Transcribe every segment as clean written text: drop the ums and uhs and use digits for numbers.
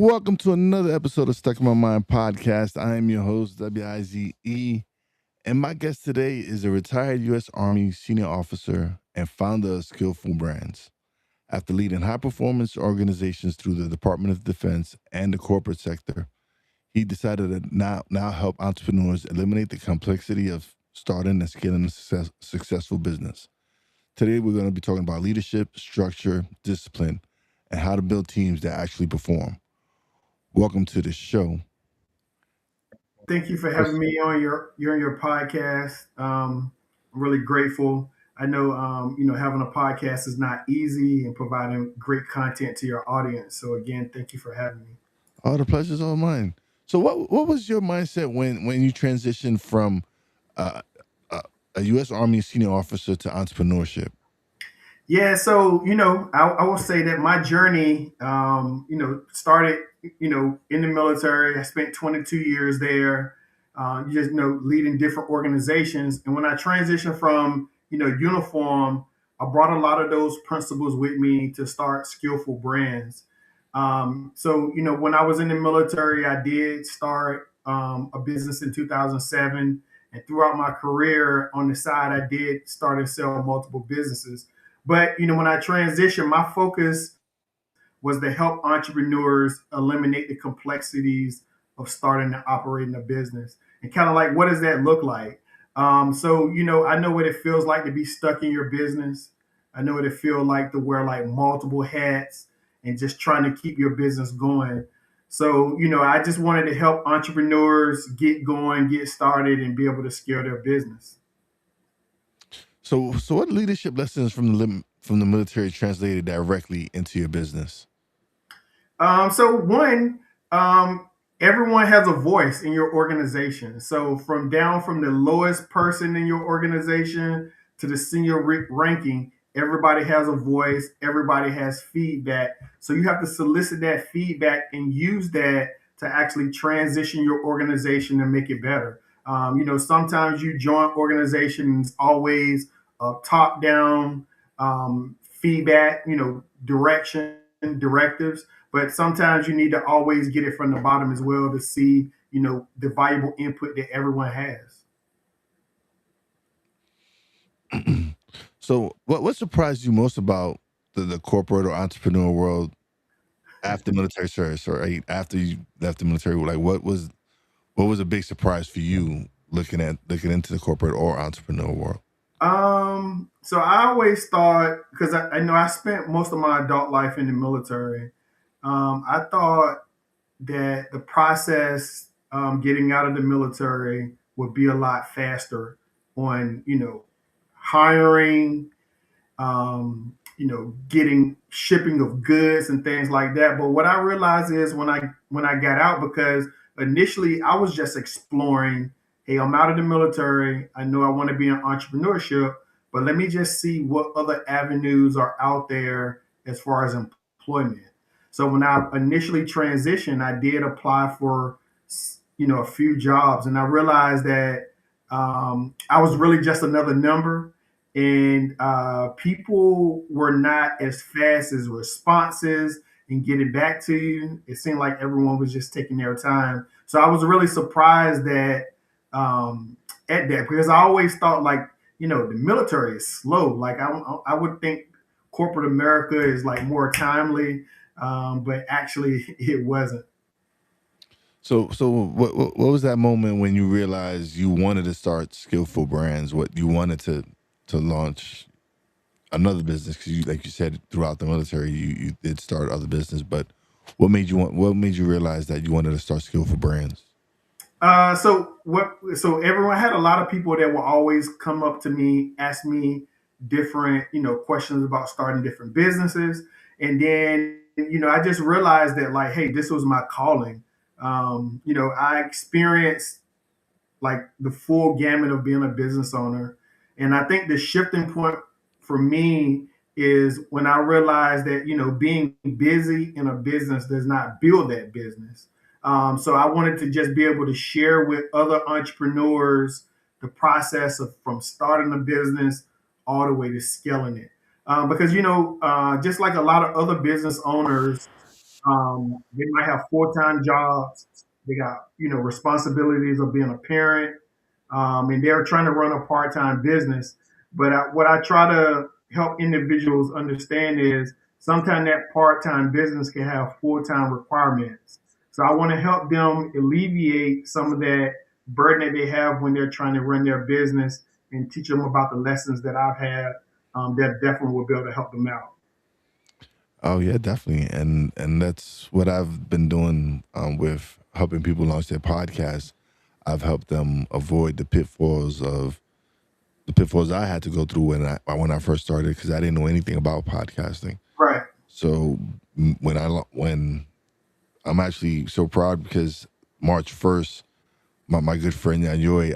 welcome to another episode of Stuck in My Mind podcast. I am your host, Wize, and my guest today is a retired U.S. Army senior officer and founder of Skillful Brands. After leading high performance organizations through the Department of Defense and the corporate sector, he decided to now help entrepreneurs eliminate the complexity of starting and scaling a successful business. Today, we're going to be talking about leadership, structure, discipline, and how to build teams that actually perform. Welcome to the show. Thank you for having First, me on your podcast. I'm really grateful. I know having a podcast is not easy and providing great content to your audience. So again, thank you for having me. all the pleasure's all mine. So, what was your mindset when you transitioned from uh, a, a U.S. Army senior officer to entrepreneurship? Yeah, so I will say that my journey, started, in the military. I spent 22 years there, leading different organizations. And when I transitioned from, uniform, I brought a lot of those principles with me to start Skillful Brands. When I was in the military, I did start a business in 2007. And throughout my career on the side, I did start and sell multiple businesses. But when I transitioned, my focus was to help entrepreneurs eliminate the complexities of starting and operating a business, and kind of like, what does that look like? I know what it feels like to be stuck in your business. I know what it feels like to wear like multiple hats and just trying to keep your business going. I just wanted to help entrepreneurs get going, get started, and be able to scale their business. So what leadership lessons from the military translated directly into your business? One, everyone has a voice in your organization. So from the lowest person in your organization to the senior ranking, everybody has a voice. Everybody has feedback. So you have to solicit that feedback and use that to actually transition your organization and make it better. Sometimes you join organizations always top down feedback, direction, directives, but sometimes you need to always get it from the bottom as well to see, the valuable input that everyone has. So, what surprised you most about the corporate or entrepreneur world after military service, or after you left the military? Like, what was a big surprise for you looking into the corporate or entrepreneur world? So I always thought, because I know I spent most of my adult life in the military, I thought that the process getting out of the military would be a lot faster on, hiring, getting shipping of goods and things like that. But what I realized is when I got out, because initially I was just exploring, hey, I'm out of the military. I know I want to be in entrepreneurship, but let me just see what other avenues are out there as far as employment. So when I initially transitioned, I did apply for a few jobs, and I realized that I was really just another number, and people were not as fast as responses and getting back to you. It seemed like everyone was just taking their time. So I was really surprised um, at that, because I always thought, like, the military is slow. Like I would think corporate America is like more timely, but actually it wasn't. So what was that moment when you realized you wanted to start Skillful Brands? What you wanted to launch another business? Because like you said, throughout the military, you did start other business, but what made you realize that you wanted to start Skillful Brands? So everyone had a lot of people that will always come up to me, ask me different, questions about starting different businesses. And then, I just realized that, like, hey, this was my calling. I experienced like the full gamut of being a business owner. And I think the shifting point for me is when I realized that, being busy in a business does not build that business. So I wanted to just be able to share with other entrepreneurs the process of from starting a business all the way to scaling it. Because, just like a lot of other business owners, They might have full-time jobs. They got, responsibilities of being a parent, and they're trying to run a part-time business. But what I try to help individuals understand is sometimes that part-time business can have full-time requirements. So I want to help them alleviate some of that burden that they have when they're trying to run their business and teach them about the lessons that I've had, that definitely will be able to help them out. Oh yeah, definitely, and that's what I've been doing with helping people launch their podcasts. I've helped them avoid the pitfalls I had to go through when I first started because I didn't know anything about podcasting. Right, So when I'm actually so proud because March 1st, my good friend Yanyoy,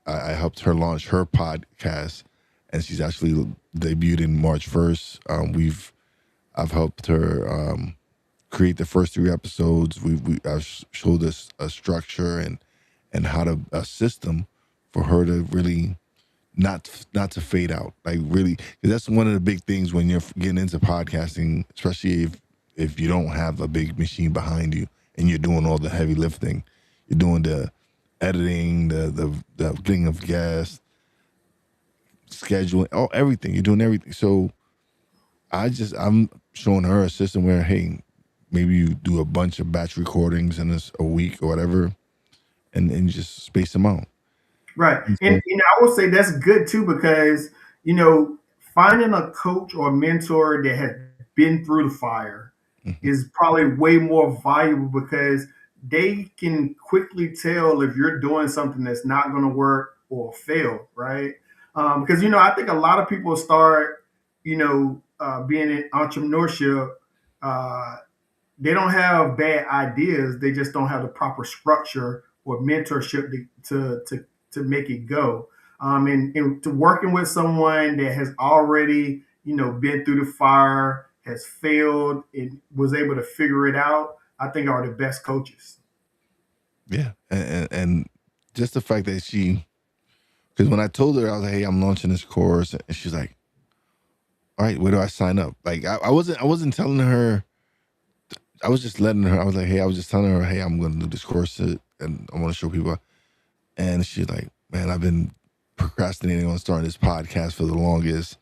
I helped her launch her podcast, and she's actually debuted in March 1st. I've helped her create the first 3 episodes. I've showed us a structure and how to a system for her to really not to fade out. Like really, 'cause that's one of the big things when you're getting into podcasting, especially if you don't have a big machine behind you and you're doing all the heavy lifting. You're doing the editing, the getting of guests, scheduling, all everything. You're doing everything. So I'm showing her a system where hey, maybe you do a bunch of batch recordings in a week or whatever, and just space them out. right. And And so, I would say that's good too because you know finding a coach or mentor that has been through the fire mhm, is probably way more valuable because they can quickly tell if you're doing something that's not going to work or fail, right? Because I think a lot of people start, being in entrepreneurship. Uh, they don't have bad ideas. They just don't have the proper structure or mentorship to make it go. And to working with someone that has already, been through the fire, has failed, and was able to figure it out, I think are the best coaches. yeah, and just the fact that because when I told her I was like, hey, I'm launching this course, and she's like, all right, where do I sign up? Like I wasn't telling her. I was just letting her. I was like, hey, I was just telling her, hey, I'm going to do this course and I want to show people. And she's like, man, I've been procrastinating on starting this podcast for the longest.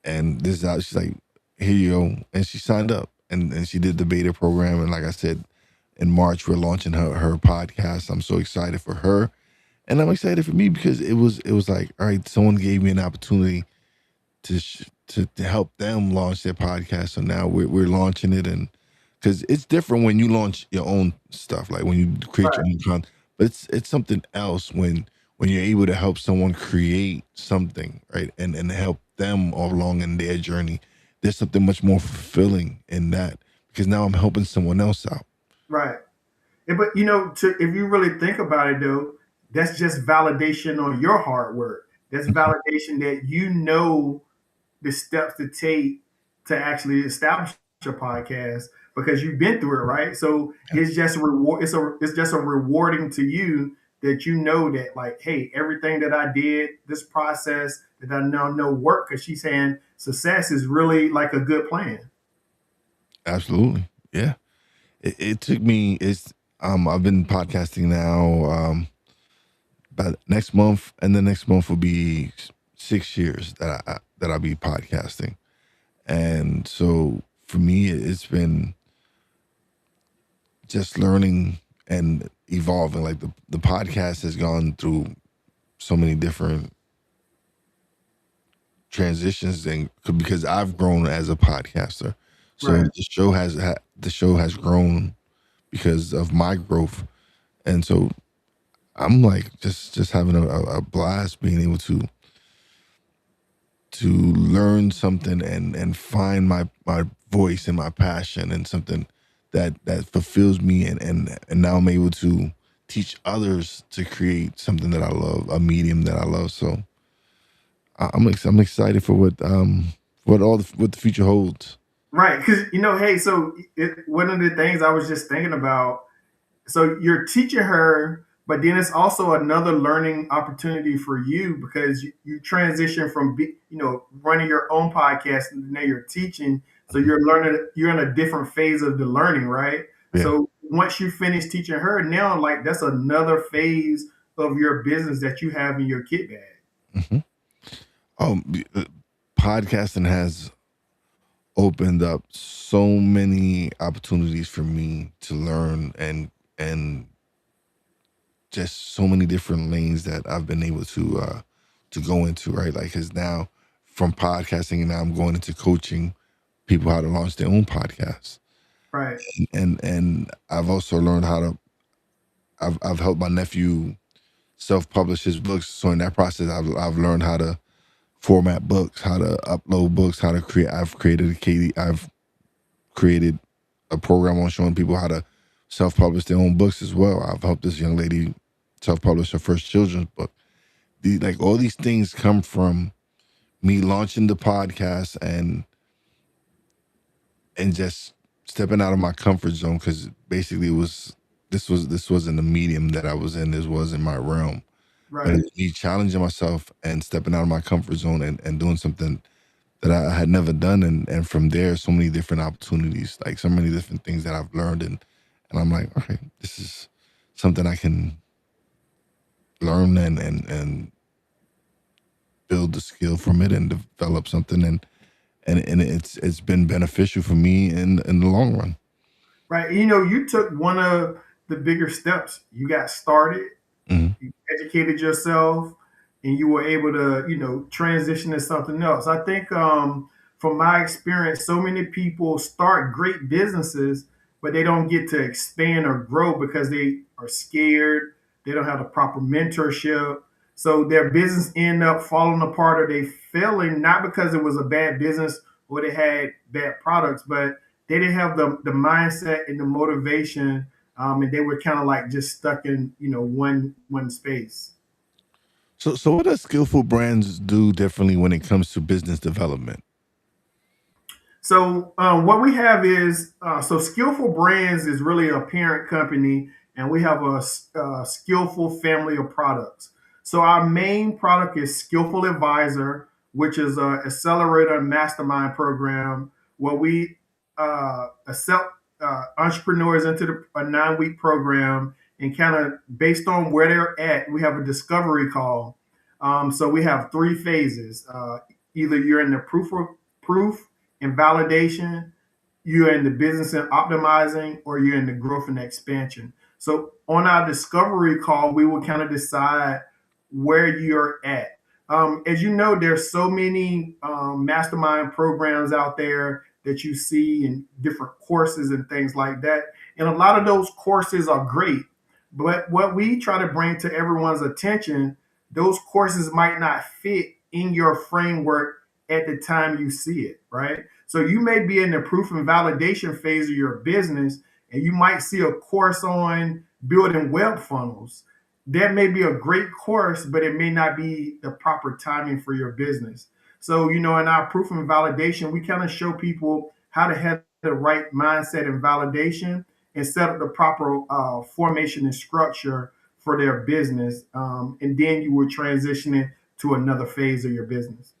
And this is out. She's like, here you go. And she signed up and she did the beta program. And like I said, in March, we're launching her podcast. I'm so excited for her. And I'm excited for me because it was like, all right, someone gave me an opportunity to help them launch their podcast. So now we're launching it, and because it's different when you launch your own stuff, like when you create your Right, own content. But it's something else when you're able to help someone create something, right, and help them all along in their journey. There's something much more fulfilling in that because now I'm helping someone else out. right. But if you really think about it, though, that's just validation on your hard work. That's Mhm. validation that the steps to take to actually establish a podcast because you've been through it, right? So Yeah, it's just a reward. It's just a rewarding to you that you know that like, hey, everything that I did, this process that I now know work. Because she's saying success is really like a good plan. absolutely. Yeah. It took me. I've been podcasting now. But next month, and the next month will be 6 years that I'll be podcasting, and so for me, it's been just learning and evolving. Like the podcast has gone through so many different transitions, and because I've grown as a podcaster, so Right, the show has grown because of my growth, and so I'm like just having a blast being able to learn something and find my voice and my passion and something that fulfills me and now I'm able to teach others to create something that I love, a medium that I love. So I'm excited for what the future holds. right. Because hey, so one of the things I was just thinking about. So you're teaching her, but then it's also another learning opportunity for you because you transition from running your own podcast and now you're teaching. So you're learning, you're in a different phase of the learning, right? Yeah. So once you finish teaching her, now like that's another phase of your business that you have in your kit bag. Hmm. Oh, podcasting has opened up so many opportunities for me to learn and just so many different lanes that I've been able to go into, right? Like, cause now from podcasting and now I'm going into coaching people how to launch their own podcasts. Right, And I've also learned how to I've helped my nephew self-publish his books. So in that process I've learned how to format books, how to upload books, how to create I've created a program on showing people how to self-publish their own books as well. I've helped this young lady self-publish her first children's book. Like all these things come from me launching the podcast and just stepping out of my comfort zone, because basically this wasn't the medium that I was in. This wasn't my realm. But it right. was me challenging myself and stepping out of my comfort zone and doing something that I had never done. And from there, so many different opportunities, like so many different things that I've learned. And I'm like, okay, this is something I can learn and build the skill from it and develop something. And it's been beneficial for me in the long run. Right. You know, you took one of the bigger steps. You got started, Hmm. you educated yourself, and you were able to, transition to something else. I think from my experience, so many people start great businesses, but they don't get to expand or grow because they are scared. They don't have the proper mentorship. So their business end up falling apart, or they failing, not because it was a bad business or they had bad products, but they didn't have the mindset and the motivation, and they were kind of like just stuck in one space. So what does Skillful Brands do differently when it comes to business development? So what we have is so Skillful Brands is really a parent company, and we have a Skillful family of products. So our main product is Skillful Advisor, which is a accelerator and mastermind program where we accept entrepreneurs into a 9-week program, and kind of based on where they're at, we have a discovery call. So we have three phases. Either you're in the proof and validation, you're in the business and optimizing, or you're in the growth and expansion. So on our discovery call, we will kind of decide where you're at. As you know, there's so many mastermind programs out there that you see in different courses and things like that. And a lot of those courses are great. But what we try to bring to everyone's attention, those courses might not fit in your framework at the time you see it, right? So you may be in the proof and validation phase of your business, and you might see a course on building web funnels. That may be a great course, but it may not be the proper timing for your business. So, in our proof and validation, we kind of show people how to have the right mindset and validation and set up the proper formation and structure for their business. And then you will transition it to another phase of your business.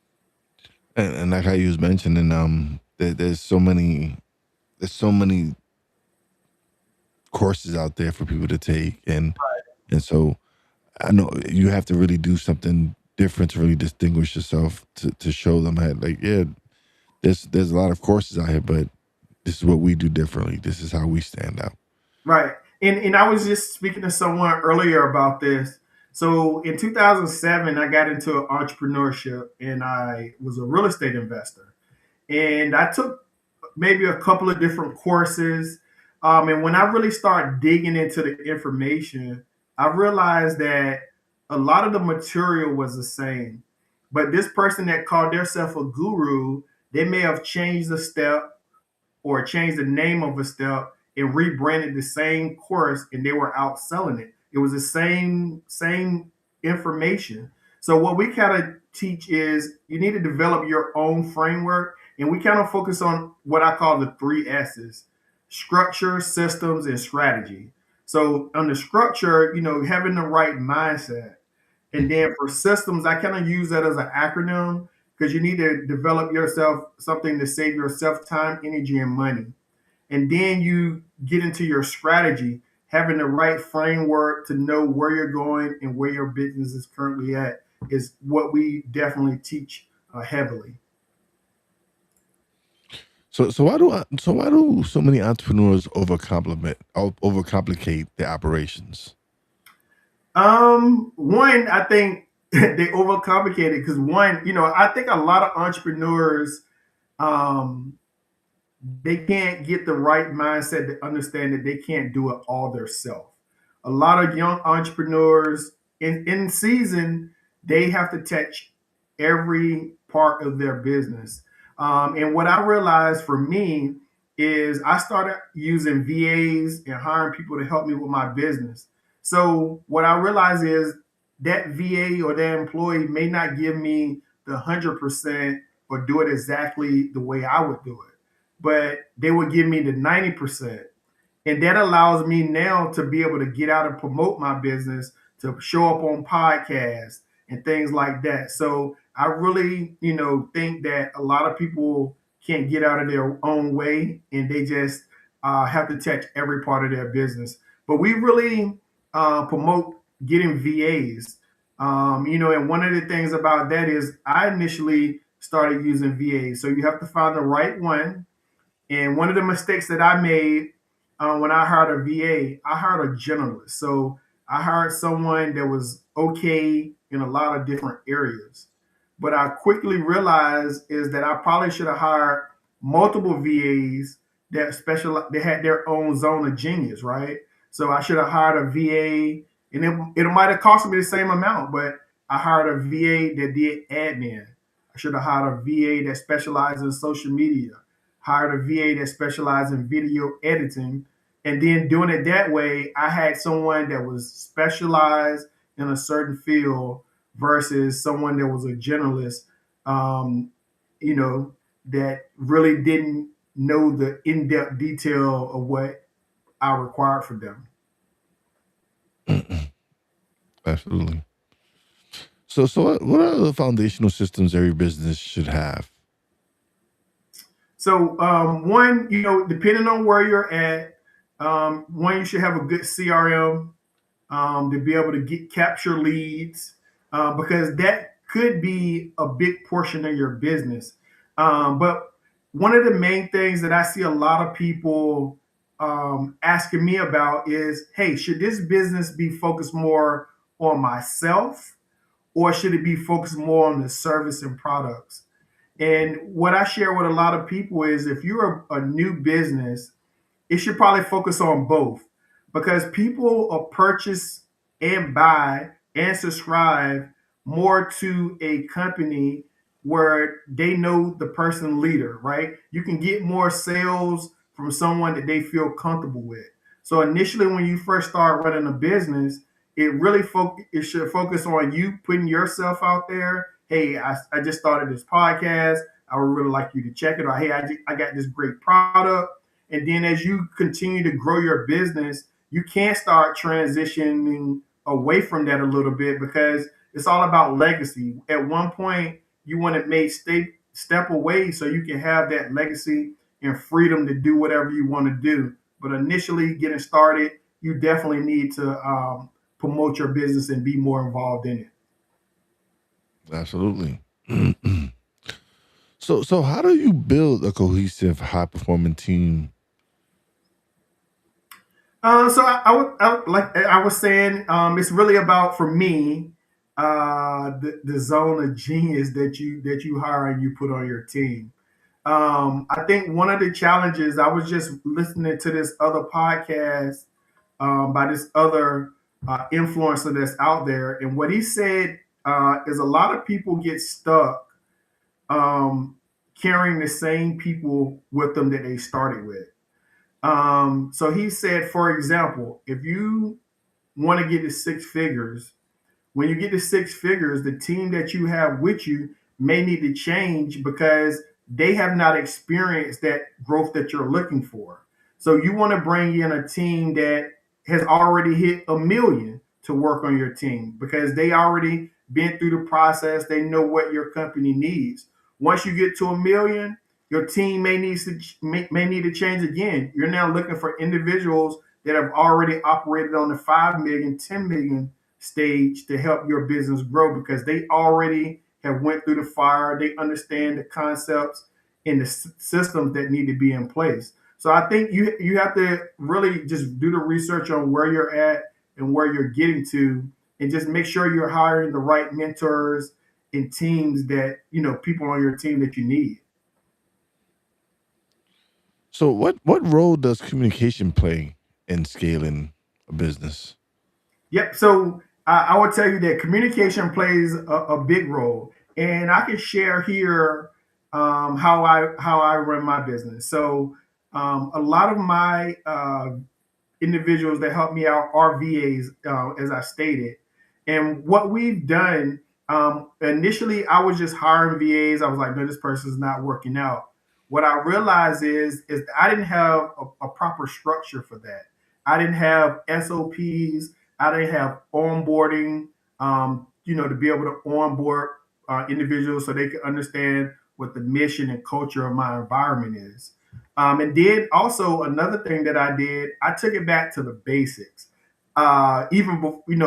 And like how you was mentioning, there's so many courses out there for people to take, and so I know you have to really do something different to really distinguish yourself to show them that, like, yeah, there's a lot of courses out here, but this is what we do differently. This is how we stand out. Right. And I was just speaking to someone earlier about this. So in 2007, I got into entrepreneurship, and I was a real estate investor. And I took maybe a couple of different courses. And when I really started digging into the information, I realized that a lot of the material was the same. But this person that called themselves a guru, they may have changed a step or changed the name of a step and rebranded the same course, and they were out selling it. It was the same information. So what we kind of teach is you need to develop your own framework, and we kind of focus on what I call the three S's: structure, systems, and strategy. So on the structure, having the right mindset. And then for systems, I kind of use that as an acronym. because you need to develop yourself something to save yourself time, energy, and money. And then you get into your strategy, having the right framework to know where you're going and where your business is currently at is what we definitely teach heavily. So why do so many entrepreneurs overcomplicate their operations? One, I think they overcomplicate it because one, I think a lot of entrepreneurs um they can't get the right mindset to understand that they can't do it all themselves. A lot of young entrepreneurs in season, they have to touch every part of their business. And what I realized for me is I started using VAs and hiring people to help me with my business. So what I realized is that VA or that employee may not give me the 100% or do it exactly the way I would do it, but they would give me the 90%. And that allows me now to be able to get out and promote my business, to show up on podcasts and things like that. So I really, think that a lot of people can't get out of their own way and they just have to touch every part of their business. But we really promote getting VAs. And one of the things about that is I initially started using VAs. So you have to find the right one, and one of the mistakes that I made when I hired a VA, I hired a generalist. So I hired someone that was okay in a lot of different areas. But I quickly realized is that I probably should have hired multiple VAs that special they had their own zone of genius, right? So I should have hired a VA, and it might have cost me the same amount, but I hired a VA that did admin. I should have hired a VA that specialized in social media, hired a VA that specialized in video editing, and then doing it that way, I had someone that was specialized in a certain field versus someone that was a generalist, um, you know, that really didn't know the in-depth detail of what I required for them. Absolutely. So what are the foundational systems every business should have? So one, depending on where you're at, one, you should have a good CRM to be able to get capture leads, because that could be a big portion of your business. But one of the main things that I see a lot of people asking me about is, hey, should this business be focused more on myself, or should it be focused more on the service and products? And what I share with a lot of people is if you're a new business, it should probably focus on both, because people will purchase and buy and subscribe more to a company where they know the person leader, right? You can get more sales from someone that they feel comfortable with. So initially, when you first start running a business, it should focus on you putting yourself out there. Hey, I just started this podcast. I would really like you to check it. Or hey, I got this great product. And then as you continue to grow your business, you can start transitioning away from that a little bit, because it's all about legacy. At one point, you want to make step away so you can have that legacy and freedom to do whatever you want to do. But initially, getting started, you definitely need to promote your business and be more involved in it. Absolutely. So how do you build a cohesive, high performing team? Like I was saying, it's really about for me the zone of genius that you hire and you put on your team. I think one of the challenges, I was just listening to this other podcast by this other influencer that's out there, and what he said is a lot of people get stuck um, carrying the same people with them that they started with. So he said, for example, if you want to get to six figures, when you get to six figures, the team that you have with you may need to change because they have not experienced that growth that you're looking for. So you want to bring in a team that has already hit a million to work on your team, because they already been through the process. They know what your company needs. Once you get to a million, your team may need to change again. You're now looking for individuals that have already operated on the 5 million, 10 million stage to help your business grow because they already have went through the fire. They understand the concepts and the systems that need to be in place. So I think you have to really just do the research on where you're at and where you're getting to, and just make sure you're hiring the right mentors and teams that people on your team that you need. So what role does communication play in scaling a business? Yep. So I would tell you that communication plays a big role, and I can share here how I run my business. So a lot of my individuals that help me out are VAs, as I stated. And what we've done, initially, I was just hiring VAs. I was like, no, this person's not working out. What I realized is I didn't have a proper structure for that. I didn't have SOPs. I didn't have onboarding, to be able to onboard individuals so they can understand what the mission and culture of my environment is. And then also another thing that I did, I took it back to the basics, even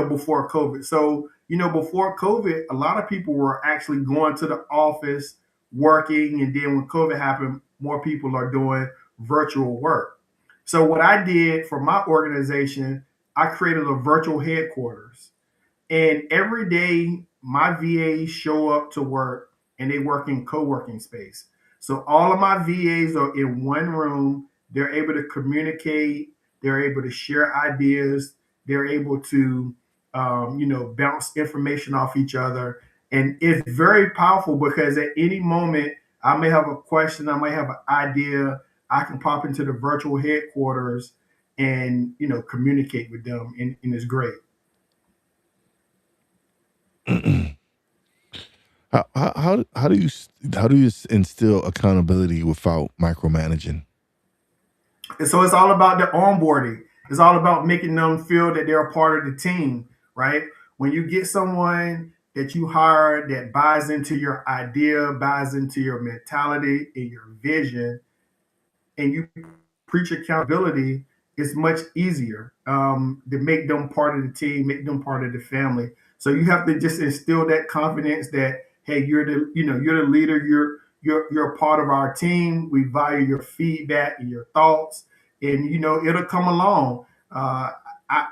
before COVID. So before COVID, a lot of people were actually going to the office, working, and then when COVID happened, more people are doing virtual work. So what I did for my organization, I created a virtual headquarters. And every day, my VAs show up to work and they work in co working space. So all of my VAs are in one room. They're able to communicate, they're able to share ideas, they're able to, bounce information off each other. And it's very powerful because at any moment, I may have a question, I might have an idea. I can pop into the virtual headquarters and, communicate with them. And it's great. How do you instill accountability without micromanaging? And so it's all about the onboarding. It's all about making them feel that they're a part of the team, right? When you get someone that you hire that buys into your idea, buys into your mentality and your vision, and you preach accountability, it's much easier to make them part of the team, make them part of the family. So you have to just instill that confidence that hey, you're the leader, you're a part of our team. We value your feedback and your thoughts, and it'll come along.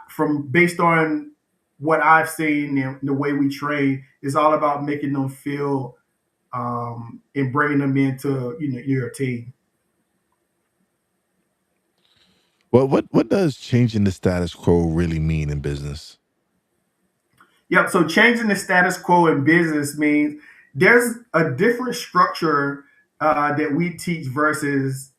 From based on what I've seen and the way we train, it's all about making them feel and bringing them into your team. What does changing the status quo really mean in business? Yep. So changing the status quo in business means there's a different structure that we teach versus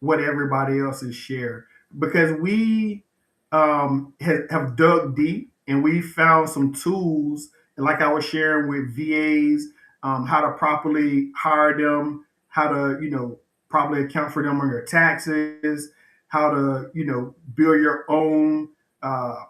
what everybody else is shared because we have dug deep and we found some tools, like I was sharing with VAs, how to properly hire them, how to probably account for them on your taxes, how to build your own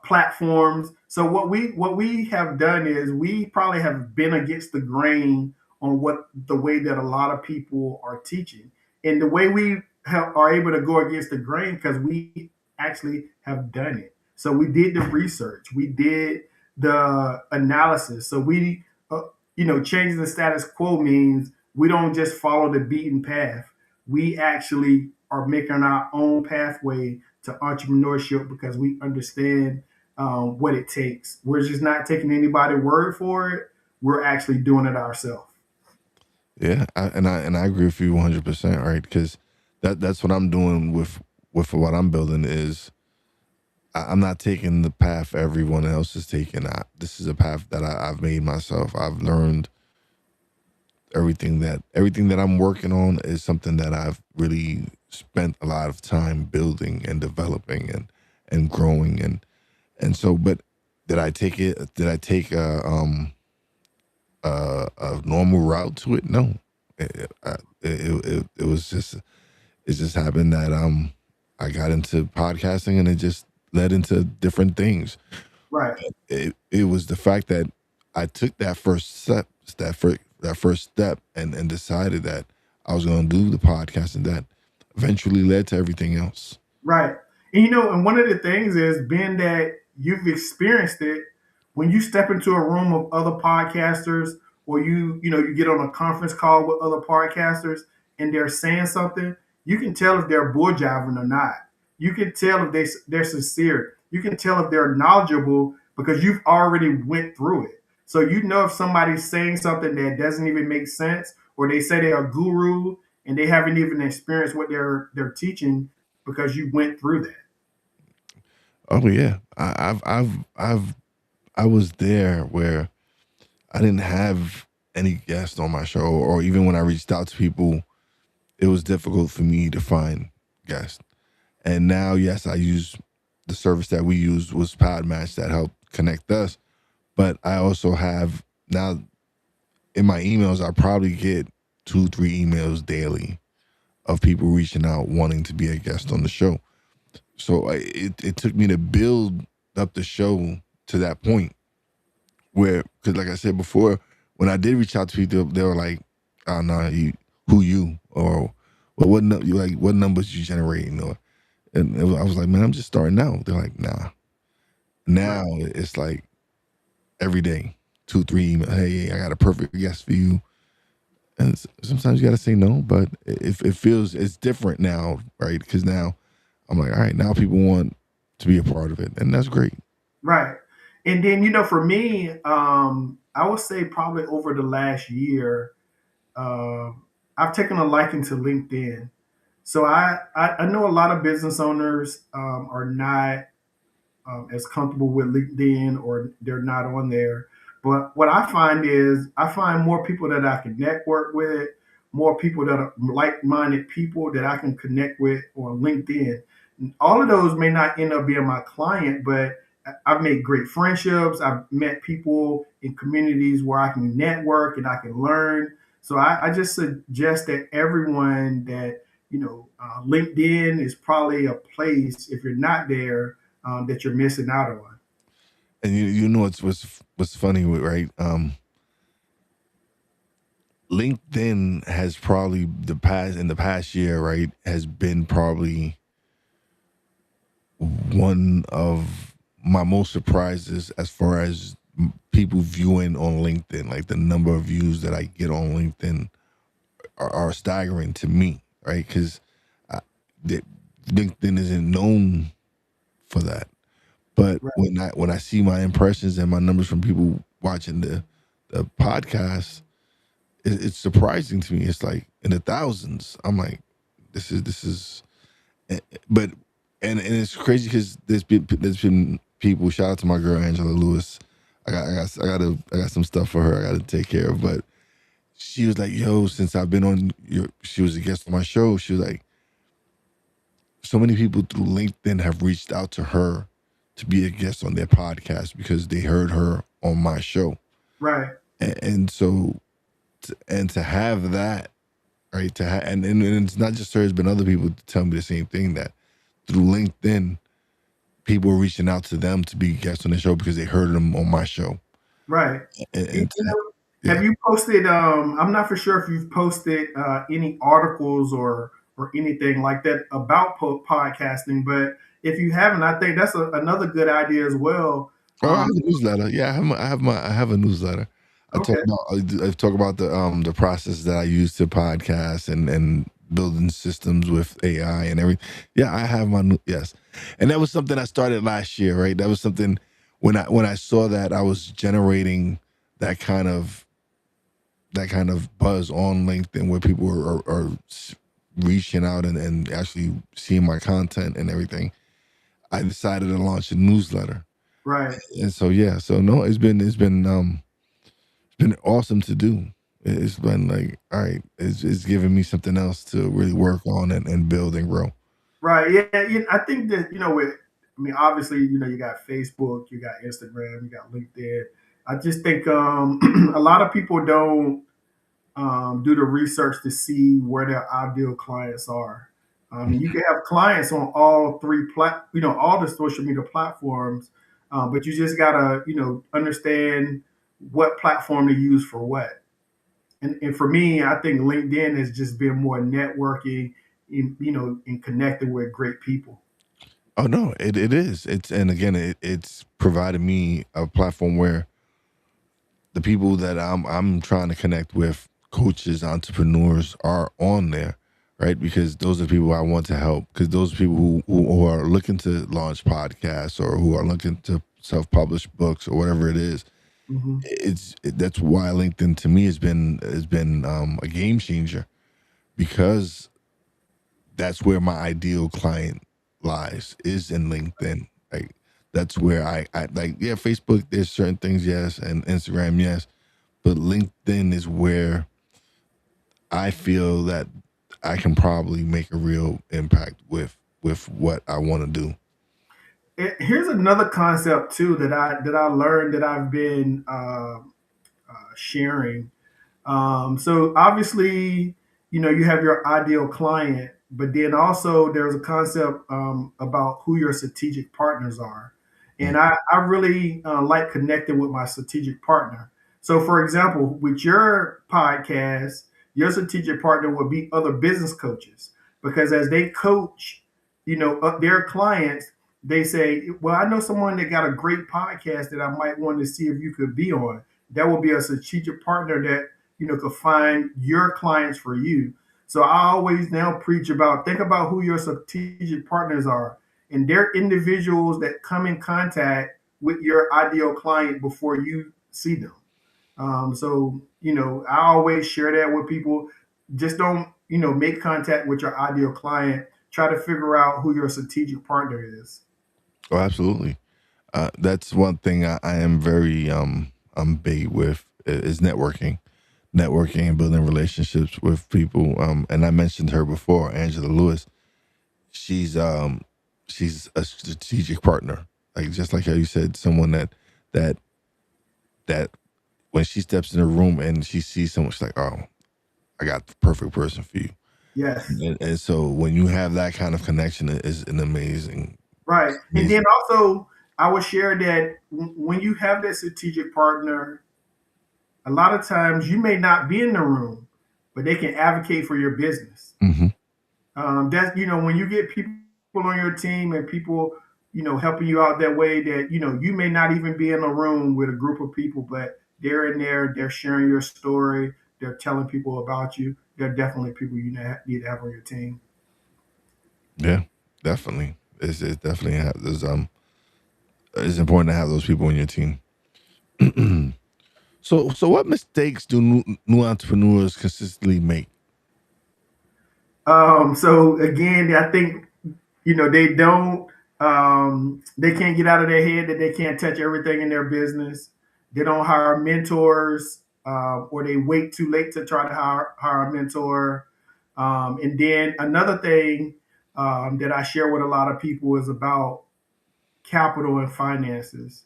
platforms. So what we have done is we probably have been against the grain on what the way that a lot of people are teaching, and the way we are able to go against the grain because we actually have done it. So we did the research, we did the analysis. So changing the status quo means we don't just follow the beaten path. We actually are making our own pathway to entrepreneurship because we understand what it takes. We're just not taking anybody's word for it. We're actually doing it ourselves. Yeah, and I agree with you 100%. Right, because that's what I'm doing with what I'm building is I'm not taking the path everyone else is taking. This is a path that I've made myself. I've learned everything that I'm working on is something that I've really spent a lot of time building and developing and growing and so. But did I take it? Did I take a normal route to it? No. It was just it just happened that I got into podcasting and it just led into different things. Right. It was the fact that I took that first step and decided that I was going to do the podcast, and that eventually led to everything else. Right. And and one of the things is being that you've experienced it, when you step into a room of other podcasters, or you get on a conference call with other podcasters and they're saying something, you can tell if they're bull jiving or not. You can tell if they're sincere. You can tell if they're knowledgeable because you've already went through it. So you know if somebody's saying something that doesn't even make sense, or they say they're a guru and they haven't even experienced what they're teaching, because you went through that. Oh yeah, I was there where I didn't have any guests on my show, or even when I reached out to people, it was difficult for me to find guests. And now, yes, I use the service that we used was Podmatch that helped connect us. But I also have now in my emails, I probably get 2, 3 emails daily of people reaching out wanting to be a guest on the show. So it took me to build up the show to that point where, because like I said before, when I did reach out to people, they were like, "Oh no, who you?" Or well, you like what numbers you generating? Or and I was like, "Man, I'm just starting out." They're like, "Nah." Right. Now it's like every day, 2, 3 emails. Hey, I got a perfect guest for you. And sometimes you got to say no, but it feels it's different now, right? Because now I'm like, all right, now people want to be a part of it, and that's great. Right. And then, for me, I would say probably over the last year, I've taken a liking to LinkedIn. So I know a lot of business owners are not as comfortable with LinkedIn, or they're not on there. But what I find is I find more people that I can network with, more people that are like-minded people that I can connect with on LinkedIn. And all of those may not end up being my client, but I've made great friendships. I've met people in communities where I can network and I can learn. So I just suggest that everyone that LinkedIn is probably a place, if you're not there, that you're missing out on. And you know what's funny, right? LinkedIn has probably the past year, right, has been probably one of my most surprises as far as people viewing on LinkedIn. Like the number of views that I get on LinkedIn are staggering to me, right? Because LinkedIn isn't known for that. But Right, when I see my impressions and my numbers from people watching the podcast, it's surprising to me. It's like in the thousands. I'm like, this is, but and it's crazy because there's been people. Shout out to my girl Angela Lewis. I got some stuff for her. I got to take care of. But she was like, "Yo, since I've been on your," she was a guest on my show. She was like, "So many people through LinkedIn have reached out to her to be a guest on their podcast because they heard her on my show." right, And so and to have that, right, and it's not just her, it's been other people to tell me the same thing, that through LinkedIn people are reaching out to them to be guests on the show because they heard them on my show. right. And Have yeah. you posted? I'm not for sure if you've posted any articles or anything like that about podcasting, but if you haven't, I think that's another good idea as well. Oh, I Um, have a newsletter. Yeah, I have a newsletter. okay, I talk about the process that I use to podcast and building systems with AI and everything. Yeah, I have yes, and that was something I started last year. Right, that was something when I saw that I was generating that kind of buzz on LinkedIn where people are reaching out and actually seeing my content and everything. I decided to launch a newsletter. right. And so yeah, so no, it's been awesome to do. It's been like, all right, it's giving me something else to really work on and build and grow. Right. Yeah. I think that, I mean, obviously, you got Facebook, you got Instagram, you got LinkedIn. I just think a lot of people don't do the research to see where their ideal clients are. And you can have clients on all all the social media platforms, but you just gotta, understand. what platform to use for what. And for me, I think LinkedIn has just been more networking, in connecting with great people. Oh no, it is. It's and again, it's provided me a platform where the people that I'm trying to connect with, coaches, entrepreneurs, are on there, right? Because those are people I want to help. Because those are people who are looking to launch podcasts or who are looking to self-publish books or whatever it is. Hmm. That's why LinkedIn to me has been a game changer, because that's where my ideal client lies, is in LinkedIn. Like that's where I like, yeah, Facebook, there's certain things, yes, and Instagram, yes, but LinkedIn is where I feel that I can probably make a real impact with what I want to do. Here's another concept too that I learned that I've been sharing. So obviously, you have your ideal client, but then also there's a concept about who your strategic partners are. Mm, And I really like connecting with my strategic partner. So, for example, with your podcast, your strategic partner would be other business coaches because as they coach, their clients, they say, "Well, I know someone that got a great podcast that I might want to see if you could be on." That will be a strategic partner that could find your clients for you. So I always now preach about think about who your strategic partners are, and they're individuals that come in contact with your ideal client before you see them. So I always share that with people. Just don't make contact with your ideal client. Try to figure out who your strategic partner is. oh, absolutely. That's one thing I am very I'm big with, is networking and building relationships with people. And I mentioned her before, Angela Lewis. She's um she's a strategic partner, like just like how you said, someone that that when she steps in a room and she sees someone, she's like, oh, I got the perfect person for you. Yes. And so when you have that kind of connection, it is an amazing, Right. And then amazing. also, I would share that when you have that strategic partner, a lot of times you may not be in the room, but they can advocate for your business. Hmm. That's when you get people on your team and people helping you out that way, that you may not even be in a room with a group of people, but they're in there, they're sharing your story, they're telling people about you. They're definitely people you need to have on your team. Yeah, definitely. It's definitely it's important to have those people on your team. So what mistakes do new entrepreneurs consistently make? So again, I think they don't they can't get out of their head that they can't touch everything in their business. They don't hire mentors, or they wait too late to try to hire a mentor. And then another thing that I share with a lot of people is about capital and finances.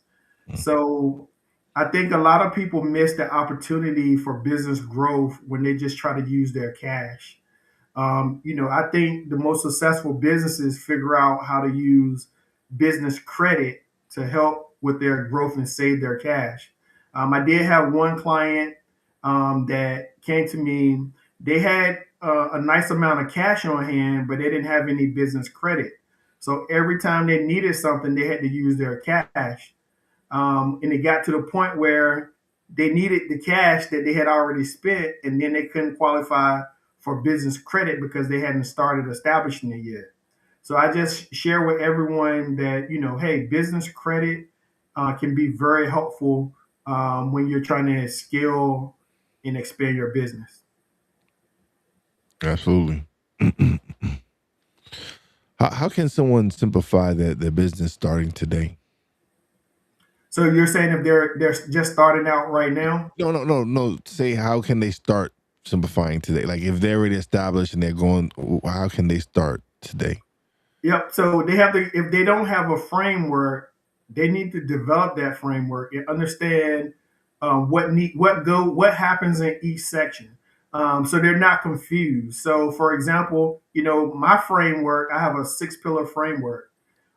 Mm, So I think a lot of people miss the opportunity for business growth when they just try to use their cash. I think the most successful businesses figure out how to use business credit to help with their growth and save their cash. I did have one client that came to me. They had a nice amount of cash on hand, but they didn't have any business credit. So every time they needed something, they had to use their cash. And it got to the point where they needed the cash that they had already spent, and then they couldn't qualify for business credit because they hadn't started establishing it yet. So I just share with everyone that hey, business credit can be very helpful when you're trying to scale and expand your business. absolutely. How can someone simplify their business starting today? So you're saying if they're just starting out right now? No, no, no, no. Say, how can they start simplifying today? Like if they're already established and they're going, how can they start today? Yep. So they have to, if they don't have a framework, they need to develop that framework and understand what happens in each section, so they're not confused. So, for example, my framework, I have a 6 pillar framework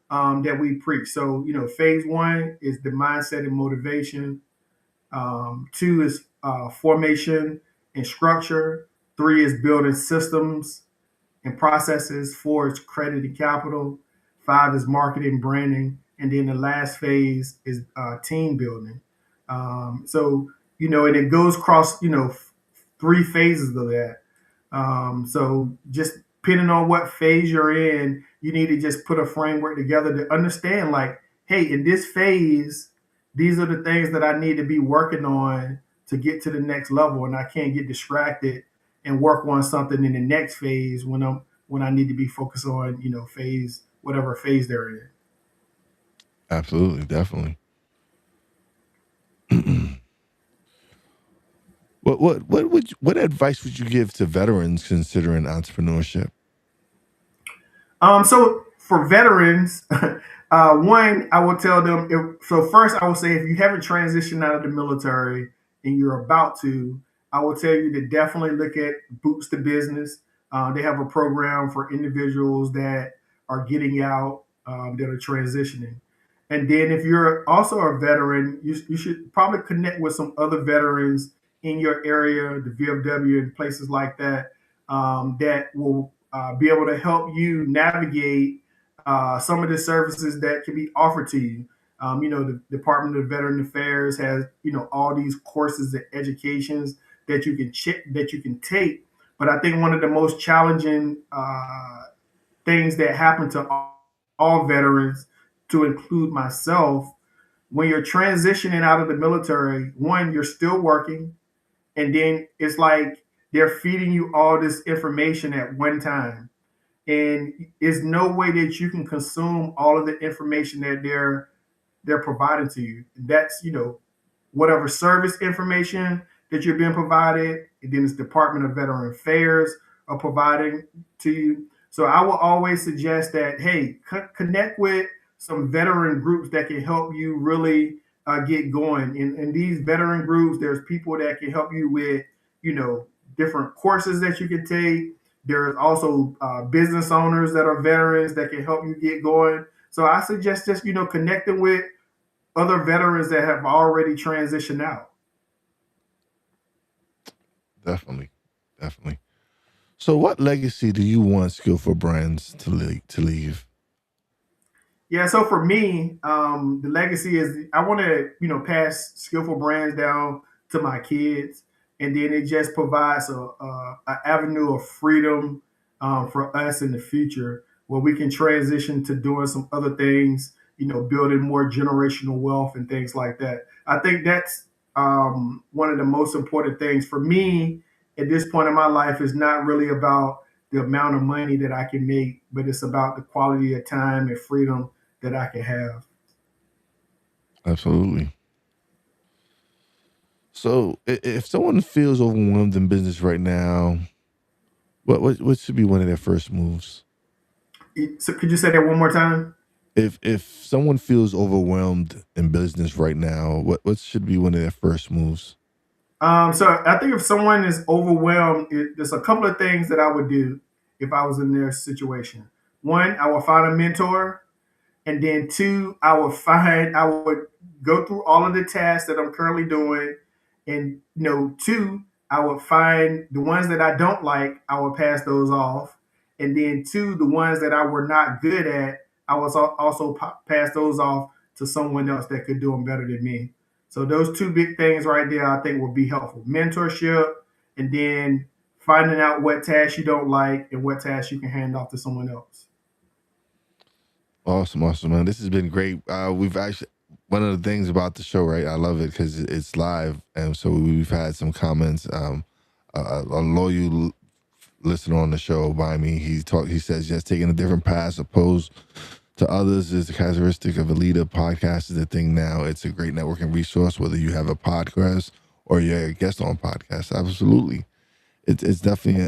that we preach. So, phase one is the mindset and motivation. Two is formation and structure. Three is building systems and processes. Four is credit and capital. Five is marketing, branding, and then the last phase is team building. So and it goes across three phases of that. So just depending on what phase you're in, you need to just put a framework together to understand, like, hey, in this phase, these are the things that I need to be working on to get to the next level, and I can't get distracted and work on something in the next phase when I need to be focused on phase whatever phase they're in. Absolutely, definitely. What advice would you give to veterans considering entrepreneurship? So for veterans, one, I will tell them. So first, I will say if you haven't transitioned out of the military and you're about to, I will tell you to definitely look at Boots to Business. They have a program for individuals that are getting out, that are transitioning. And then if you're also a veteran, you should probably connect with some other veterans in your area, the VFW and places like that, that will be able to help you navigate some of the services that can be offered to you. The Department of Veteran Affairs has all these courses and educations that you can take. But I think one of the most challenging things that happen to all veterans, to include myself, when you're transitioning out of the military, one, you're still working, and then it's like they're feeding you all this information at one time, and there's no way that you can consume all of the information that they're providing to you. That's whatever service information that you're being provided, and then it's Department of Veteran Affairs are providing to you. So I will always suggest that, hey, connect with some veteran groups that can help you really get going. In these veteran groups, there's people that can help you with, you know, different courses that you can take. There's also business owners that are veterans that can help you get going. So I suggest just, connecting with other veterans that have already transitioned out. Definitely, definitely. So, what legacy do you want Skillful Brands to leave? Yeah, so for me, the legacy is I want to, pass Skillful Brands down to my kids, and then it just provides a avenue of freedom for us in the future where we can transition to doing some other things, building more generational wealth and things like that. I think that's one of the most important things for me at this point in my life. Is not really about the amount of money that I can make, but it's about the quality of time and freedom that I can have. Absolutely. So, if someone feels overwhelmed in business right now, what should be one of their first moves? So could you say that one more time? If someone feels overwhelmed in business right now, what should be one of their first moves? So I think if someone is overwhelmed, there's a couple of things that I would do if I was in their situation. One, I will find a mentor. And then two, I would go through all of the tasks that I'm currently doing. And two, I would find the ones that I don't like, I would pass those off. And then two, the ones that I were not good at, I was also pass those off to someone else that could do them better than me. So those two big things right there, I think, will be helpful: mentorship, and then finding out what tasks you don't like and what tasks you can hand off to someone else. Awesome, awesome, man. This has been great. We've actually one of the things about the show, right? I love it because it's live, and so we've had some comments. A loyal listener on the show by me, he says, just taking a different path opposed to others is a characteristic of a leader. Podcast is a thing now. It's a great networking resource, whether you have a podcast or you're a guest on podcast. Absolutely, it's definitely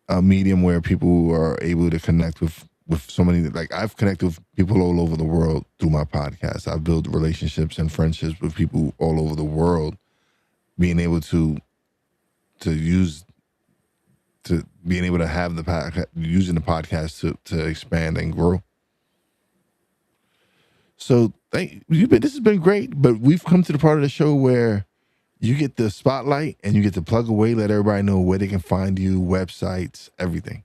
a medium where people are able to connect with so many. Like, I've connected with people all over the world through my podcast. I've built relationships and friendships with people all over the world. Being able to use to being able to have the using the podcast to expand and grow. So thank you. This has been great, but we've come to the part of the show where you get the spotlight and you get to plug away, let everybody know where they can find you, websites, everything.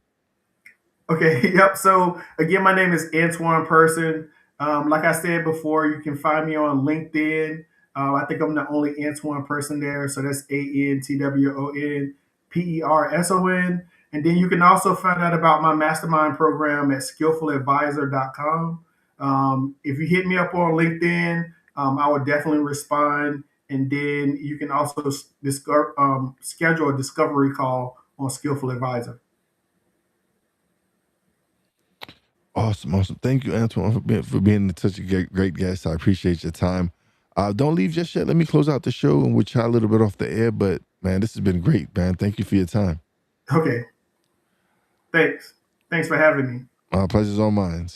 Okay, yep. So again, my name is Antwon Person. Like I said before, you can find me on LinkedIn. I think I'm the only Antwon person there. So that's ANTWON PERSON. And then you can also find out about my mastermind program at skillfuladvisor.com. If you hit me up on LinkedIn, I will definitely respond. And then you can also schedule a discovery call on Skillful Advisor. Awesome, awesome. Thank you, Antoine, for being such a great guest. I appreciate your time. Don't leave just yet. Let me close out the show and we'll chat a little bit off the air. But man, this has been great, man. Thank you for your time. Okay. Thanks. Thanks for having me. Pleasure's all mine.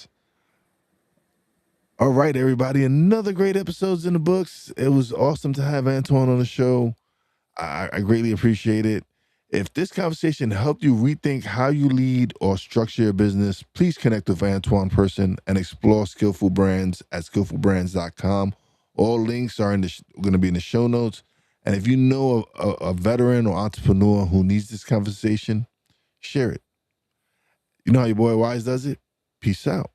All right, everybody. Another great episode's in the books. It was awesome to have Antoine on the show. I greatly appreciate it. If this conversation helped you rethink how you lead or structure your business, please connect with Antwon Person and explore Skillful Brands at skillfulbrands.com. All links are going to be in the show notes. And if you know a veteran or entrepreneur who needs this conversation, share it. You know how your boy Wize does it? Peace out.